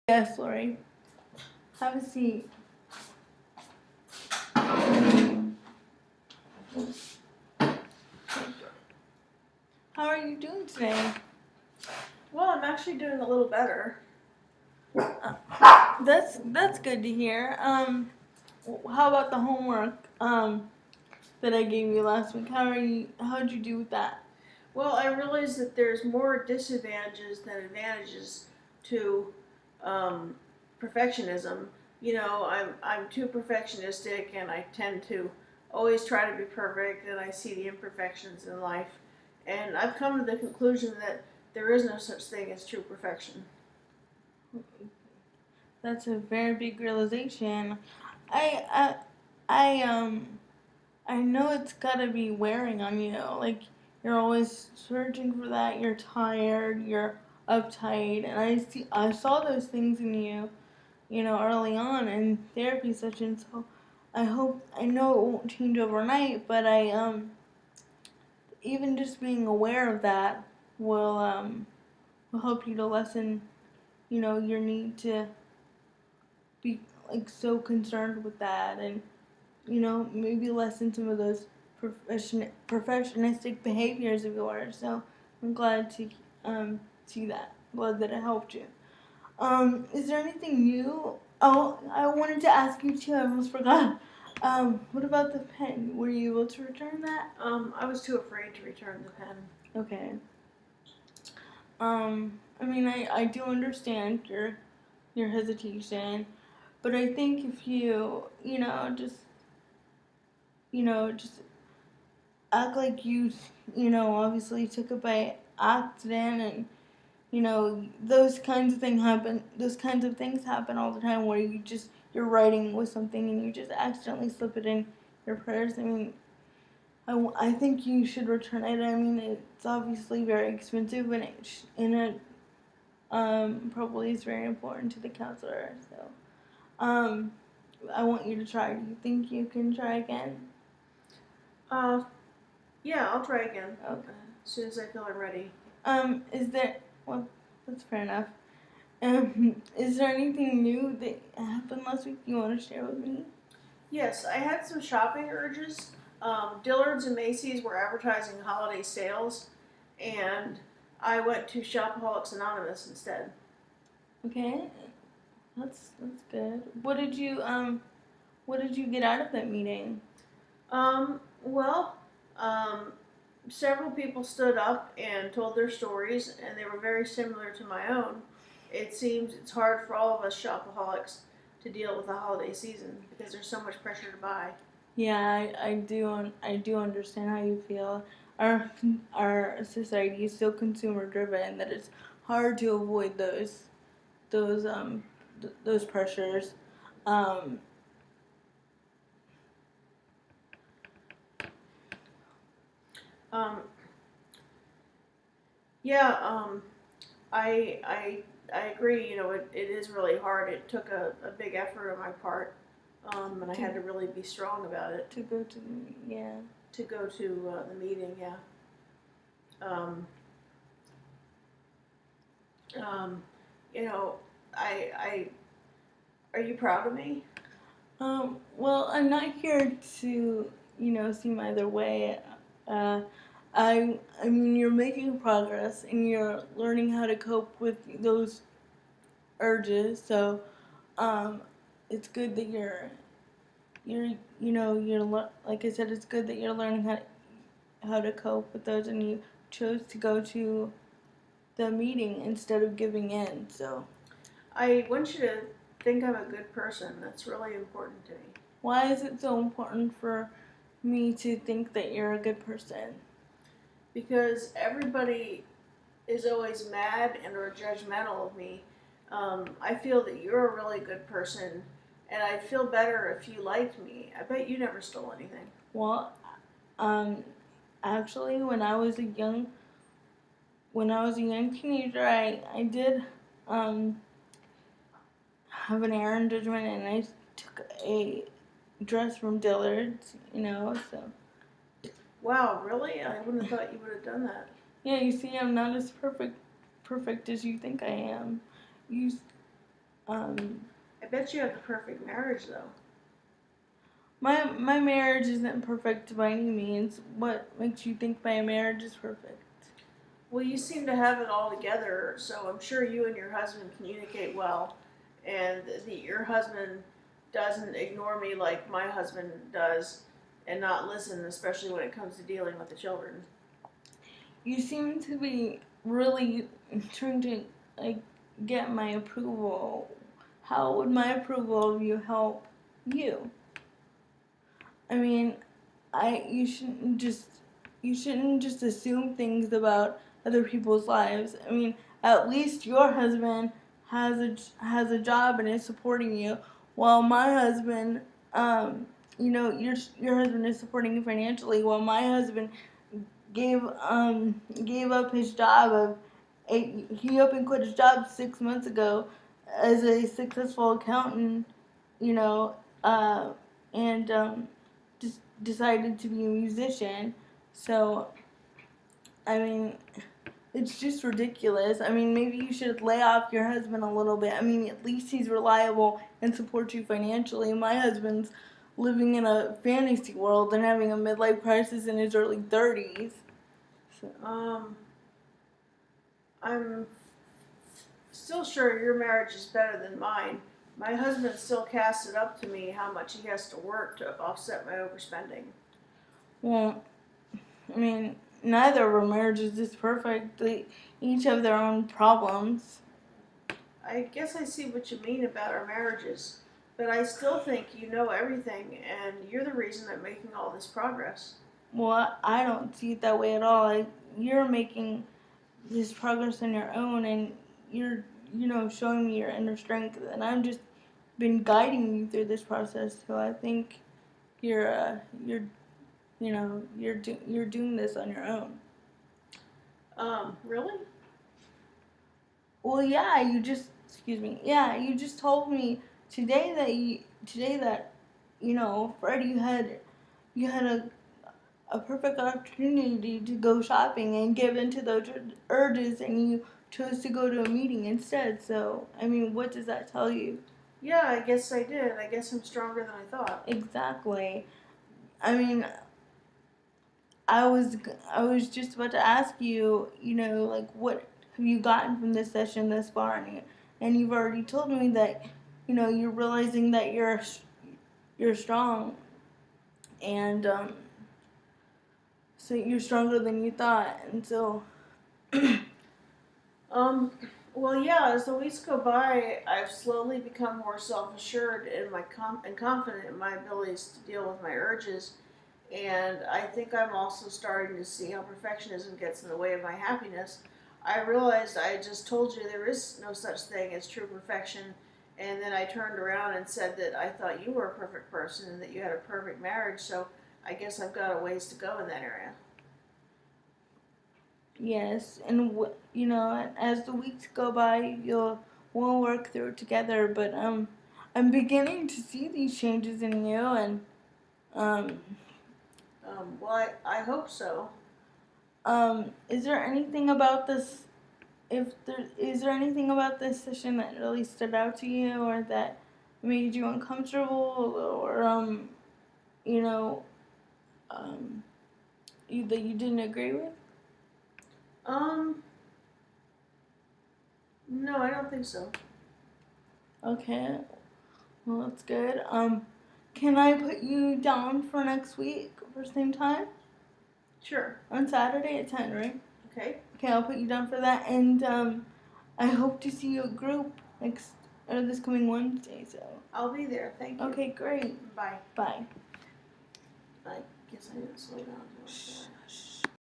Yes, Lori. Have a seat. How are you doing today? Well, I'm actually doing a little better. That's good to hear. How about the homework that I gave you last week? How'd you do with that? Well, I realize that there's more disadvantages than advantages to perfectionism. You know, I'm too perfectionistic, and I tend to always try to be perfect, and I see the imperfections in life. And I've come to the conclusion that there is no such thing as true perfection. That's a very big realization. I I I know it's gotta be wearing on you. Like you're always searching for that. You're tired. You're uptight, and I saw those things in you, early on in therapy sessions. So I know it won't change overnight, but even just being aware of that will help you to lessen, your need to be like so concerned with that, and maybe lessen some of those perfectionistic behaviors of yours. So I'm glad to see that. Glad that it helped you. Is there anything new? Oh, I wanted to ask you too. I almost forgot. What about the pen? Were you able to return that? I was too afraid to return the pen. Okay. I mean, I do understand your hesitation, but I think if you, just act like you, obviously took it by accident, and those kinds of things happen. Those kinds of things happen all the time, where you're writing with something and you just accidentally slip it in your prayers. I mean, I think you should return it. I mean, it's obviously very expensive, and it probably is very important to the counselor. So, I want you to try. Do you think you can try again? Yeah, I'll try again. Okay. As soon as I feel I'm ready. Is there? Well, that's fair enough. Is there anything new that happened last week you want to share with me? Yes, I had some shopping urges. Dillard's and Macy's were advertising holiday sales, and I went to Shopaholics Anonymous instead. Okay, that's good. What did you get out of that meeting? Well, several people stood up and told their stories, and they were very similar to my own. It seems it's hard for all of us shopaholics to deal with the holiday season because there's so much pressure to buy. Yeah, I do understand how you feel. Our society is so consumer driven that it's hard to avoid those those pressures. Um, Um, yeah, I agree. You know, it is really hard. It took a big effort on my part, and I had to really be strong about it. To go to the To go to the meeting, yeah. Um, you know, I are you proud of me? Well, I'm not here to, seem either way. Uh, I mean, you're making progress and you're learning how to cope with those urges. So, um, it's good that like I said, it's good that you're learning how to cope with those, and you chose to go to the meeting instead of giving in. So, I want you to think I'm a good person. That's really important to me. why is it so important for me to think that you're a good person? Because everybody is always mad and or judgmental of me. I feel that you're a really good person, and I'd feel better if you liked me. I bet you never stole anything. Well, um, actually, when I was a young teenager, I did have an error judgment, and I took a dress from Dillard's. So. Wow, really? I wouldn't have thought you would have done that. Yeah, you see, I'm not as perfect as you think I am. You I bet you have the perfect marriage, though. My marriage isn't perfect by any means. What makes you think my marriage is perfect? Well, you seem to have it all together, so I'm sure you and your husband communicate well, and your husband doesn't ignore me like my husband does, and not listen, especially when it comes to dealing with the children. You seem to be really trying to like get my approval. How would my approval of you help you? I mean, I you shouldn't just assume things about other people's lives. I mean, at least your husband has a job and is supporting you, while my husband, your husband is supporting you financially, while my husband gave up his job he up and quit his job 6 months ago as a successful accountant, you know, and just decided to be a musician. So, I mean, it's just ridiculous. I mean, maybe you should lay off your husband a little bit. I mean, at least he's reliable and supports you financially. My husband's living in a fantasy world and having a midlife crisis in his early 30s. So. I'm still sure your marriage is better than mine. My husband still casts it up to me how much he has to work to offset my overspending. Well, I mean, neither of our marriages is perfect. They each have their own problems. I guess I see what you mean about our marriages, but I still think you know everything, and you're the reason I'm making all this progress. Well, I don't see it that way at all. You're making this progress on your own, and you're, showing me your inner strength, and I've just been guiding you through this process. So I think you're you're doing this on your own. Really? Well, yeah, excuse me. Yeah, you just told me today that Fred, you had a perfect opportunity to go shopping and give into those urges, and you chose to go to a meeting instead. So, I mean, what does that tell you? Yeah, I guess I did. I guess I'm stronger than I thought. Exactly. I mean, I was just about to ask you, like what have you gotten from this session thus far, and you've already told me that, you're realizing that you're strong, and so you're stronger than you thought, and so. Um, well, yeah, as the weeks go by, I've slowly become more self-assured and confident in my abilities to deal with my urges. And I think I'm also starting to see how perfectionism gets in the way of my happiness. I realized I just told you there is no such thing as true perfection, and then I turned around and said that I thought you were a perfect person and that you had a perfect marriage, so I guess I've got a ways to go in that area. Yes, and as the weeks go by, we'll work through it together. But I'm beginning to see these changes in you, and um, Well, I hope so. is there anything about this? If there is there anything about this session that really stood out to you, or that made you uncomfortable, or you know, um, that you didn't agree with? Um, no, I don't think so. Okay, well that's good. Can I put you down for next week for same time Sure. on Saturday at 10, right? Okay. Okay, I'll put you down for that, and I hope to see you at group this coming Wednesday. So. I'll be there. Thank you. Okay, great. Bye. Bye. I guess I didn't slow down.